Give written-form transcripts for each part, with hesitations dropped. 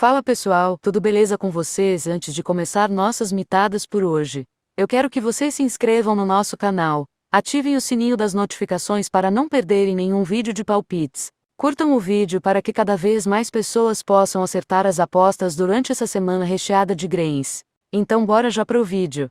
Fala pessoal, tudo beleza com vocês? Antes de começar nossas mitadas por hoje, eu quero que vocês se inscrevam no nosso canal, ativem o sininho das notificações para não perderem nenhum vídeo de palpites. Curtam o vídeo para que cada vez mais pessoas possam acertar as apostas durante essa semana recheada de grains. Então bora já pro vídeo.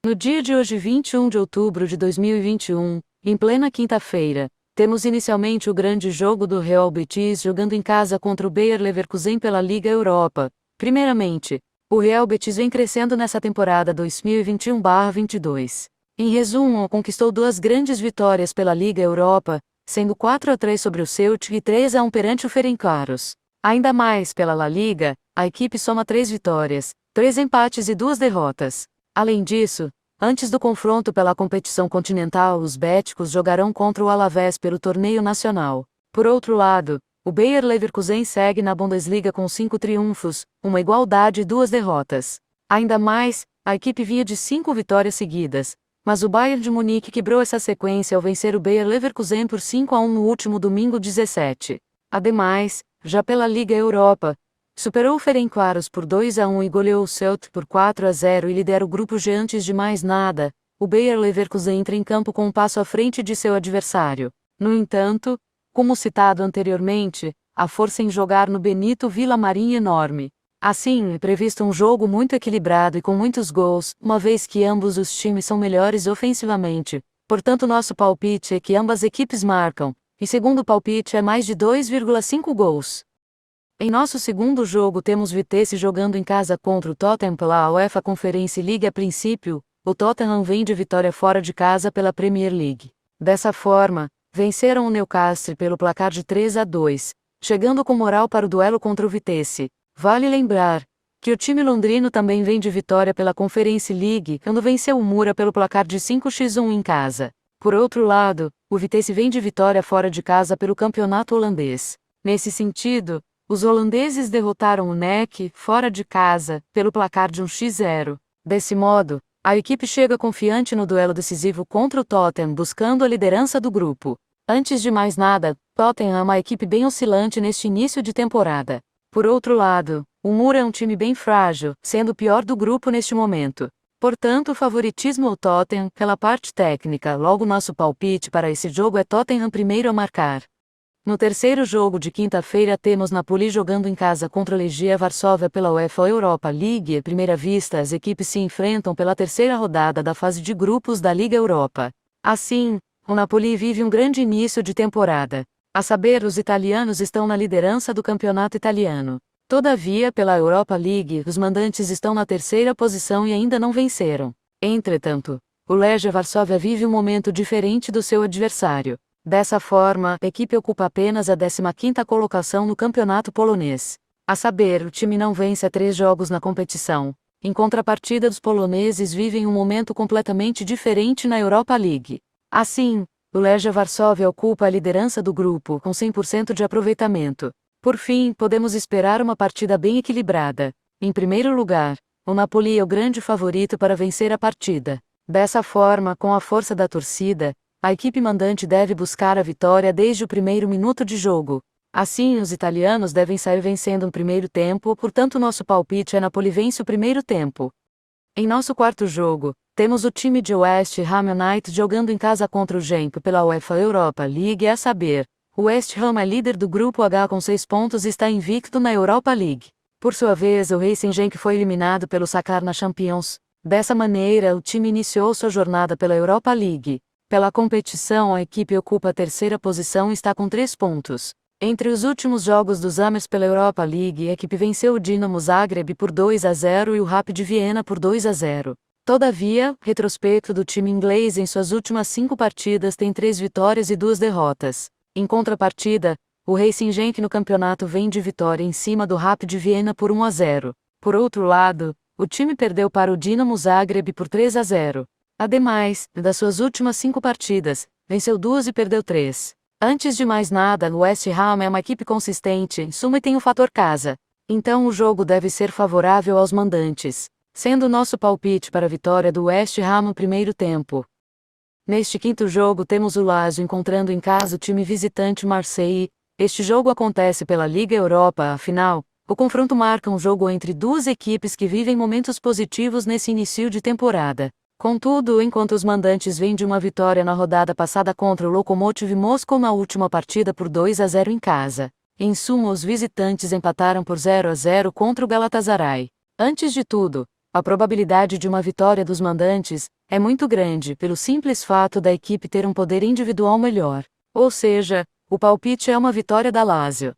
No dia de hoje, 21 de outubro de 2021, em plena quinta-feira, temos inicialmente o grande jogo do Real Betis jogando em casa contra o Bayer Leverkusen pela Liga Europa. Primeiramente, o Real Betis vem crescendo nessa temporada 2021/22. Em resumo, conquistou duas grandes vitórias pela Liga Europa, sendo 4-3 sobre o Celtic e 3-1 perante o Ferencváros. Ainda mais pela La Liga, a equipe soma 3 vitórias, 3 empates e 2 derrotas. Além disso, antes do confronto pela competição continental, os béticos jogarão contra o Alavés pelo torneio nacional. Por outro lado, o Bayer Leverkusen segue na Bundesliga com 5 triunfos, uma igualdade e 2 derrotas. Ainda mais, a equipe vinha de 5 vitórias seguidas, mas o Bayern de Munique quebrou essa sequência ao vencer o Bayer Leverkusen por 5-1 no último domingo 17. Ademais, já pela Liga Europa, superou o Ferencváros por 2-1 e goleou o Celtic por 4-0 e lidera o grupo G. Antes de mais nada, o Bayer Leverkusen entra em campo com um passo à frente de seu adversário. No entanto, como citado anteriormente, a força em jogar no Benito Villamarín é enorme. Assim, é previsto um jogo muito equilibrado e com muitos gols, uma vez que ambos os times são melhores ofensivamente. Portanto, nosso palpite é que ambas equipes marcam, e segundo palpite é mais de 2,5 gols. Em nosso segundo jogo temos Vitesse jogando em casa contra o Tottenham pela UEFA Conference League. A princípio, o Tottenham vem de vitória fora de casa pela Premier League. Dessa forma, venceram o Newcastle pelo placar de 3-2, chegando com moral para o duelo contra o Vitesse. Vale lembrar que o time londrino também vem de vitória pela Conference League quando venceu o Mura pelo placar de 5-1 em casa. Por outro lado, o Vitesse vem de vitória fora de casa pelo campeonato holandês. Nesse sentido, os holandeses derrotaram o NEC, fora de casa, pelo placar de 1-0. Desse modo, a equipe chega confiante no duelo decisivo contra o Tottenham, buscando a liderança do grupo. Antes de mais nada, Tottenham é uma equipe bem oscilante neste início de temporada. Por outro lado, o Mura é um time bem frágil, sendo o pior do grupo neste momento. Portanto, o favoritismo ao Tottenham pela parte técnica. Logo, nosso palpite para esse jogo é Tottenham primeiro a marcar. No terceiro jogo de quinta-feira temos Napoli jogando em casa contra a Legia Varsóvia pela UEFA Europa League. À primeira vista, as equipes se enfrentam pela terceira rodada da fase de grupos da Liga Europa. Assim, o Napoli vive um grande início de temporada. A saber, os italianos estão na liderança do campeonato italiano. Todavia, pela Europa League, os mandantes estão na terceira posição e ainda não venceram. Entretanto, o Legia Varsóvia vive um momento diferente do seu adversário. Dessa forma, a equipe ocupa apenas a 15ª colocação no campeonato polonês. A saber, o time não vence há 3 jogos na competição. Em contrapartida, os poloneses vivem um momento completamente diferente na Europa League. Assim, o Legia Varsóvia ocupa a liderança do grupo com 100% de aproveitamento. Por fim, podemos esperar uma partida bem equilibrada. Em primeiro lugar, o Napoli é o grande favorito para vencer a partida. Dessa forma, com a força da torcida, a equipe mandante deve buscar a vitória desde o primeiro minuto de jogo. Assim, os italianos devem sair vencendo no primeiro tempo, portanto nosso palpite é Napoli vence o primeiro tempo. Em nosso quarto jogo, temos o time de West Ham United jogando em casa contra o Genk pela UEFA Europa League. A saber, o West Ham é líder do grupo H com 6 pontos e está invicto na Europa League. Por sua vez, o Racing Genk foi eliminado pelo Shakhtar na Champions. Dessa maneira, o time iniciou sua jornada pela Europa League. Pela competição, a equipe ocupa a terceira posição e está com 3 pontos. Entre os últimos jogos dos Hammers pela Europa League, a equipe venceu o Dinamo Zagreb por 2-0 e o Rapid Viena por 2-0. Todavia, o retrospecto do time inglês em suas últimas 5 partidas tem 3 vitórias e 2 derrotas. Em contrapartida, o Racing Genk no campeonato vem de vitória em cima do Rapid Viena por 1-0. Por outro lado, o time perdeu para o Dinamo Zagreb por 3-0. Ademais, das suas últimas 5 partidas, venceu 2 e perdeu 3. Antes de mais nada, o West Ham é uma equipe consistente, em suma, e tem o fator casa. Então o jogo deve ser favorável aos mandantes, sendo nosso palpite para a vitória do West Ham no primeiro tempo. Neste quinto jogo temos o Lazio encontrando em casa o time visitante Marseille. Este jogo acontece pela Liga Europa, afinal, O confronto marca um jogo entre duas equipes que vivem momentos positivos nesse início de temporada. Contudo, enquanto os mandantes vêm de uma vitória na rodada passada contra o Lokomotiv Moscow na última partida por 2-0 em casa, em suma os visitantes empataram por 0-0 contra o Galatasaray. Antes de tudo, a probabilidade de uma vitória dos mandantes é muito grande pelo simples fato da equipe ter um poder individual melhor. Ou seja, o palpite é uma vitória da Lazio.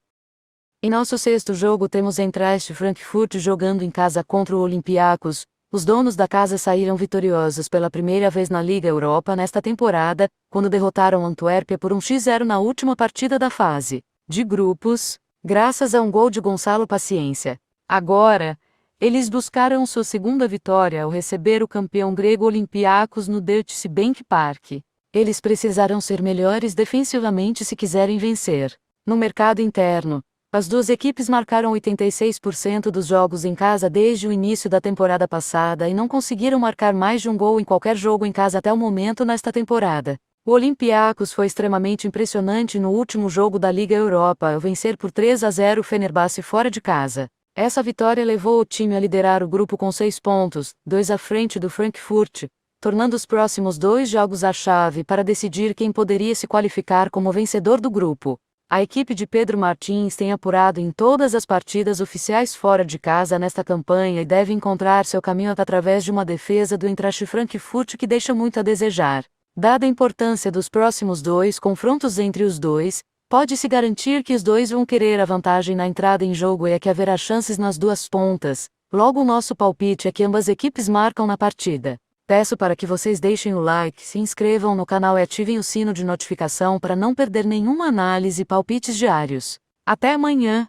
Em nosso sexto jogo temos Eintracht Frankfurt jogando em casa contra o Olympiacos. Os donos da casa saíram vitoriosos pela primeira vez na Liga Europa nesta temporada, quando derrotaram Antuérpia por 1-0 na última partida da fase de grupos, graças a um gol de Gonçalo Paciência. Agora, eles buscaram sua segunda vitória ao receber o campeão grego Olympiacos no Deutsche Bank Park. Eles precisarão ser melhores defensivamente se quiserem vencer. No mercado interno, as duas equipes marcaram 86% dos jogos em casa desde o início da temporada passada e não conseguiram marcar mais de um gol em qualquer jogo em casa até o momento nesta temporada. O Olympiacos foi extremamente impressionante no último jogo da Liga Europa ao vencer por 3-0 o Fenerbahçe fora de casa. Essa vitória levou o time a liderar o grupo com 6 pontos, 2 à frente do Frankfurt, tornando os próximos 2 jogos a chave para decidir quem poderia se qualificar como vencedor do grupo. A equipe de Pedro Martins tem apurado em todas as partidas oficiais fora de casa nesta campanha e deve encontrar seu caminho através de uma defesa do Eintracht Frankfurt que deixa muito a desejar. Dada a importância dos próximos 2 confrontos entre os dois, pode-se garantir que os dois vão querer a vantagem na entrada em jogo e é que haverá chances nas duas pontas. Logo o nosso palpite é que ambas equipes marcam na partida. Peço para que vocês deixem o like, se inscrevam no canal e ativem o sino de notificação para não perder nenhuma análise e palpites diários. Até amanhã!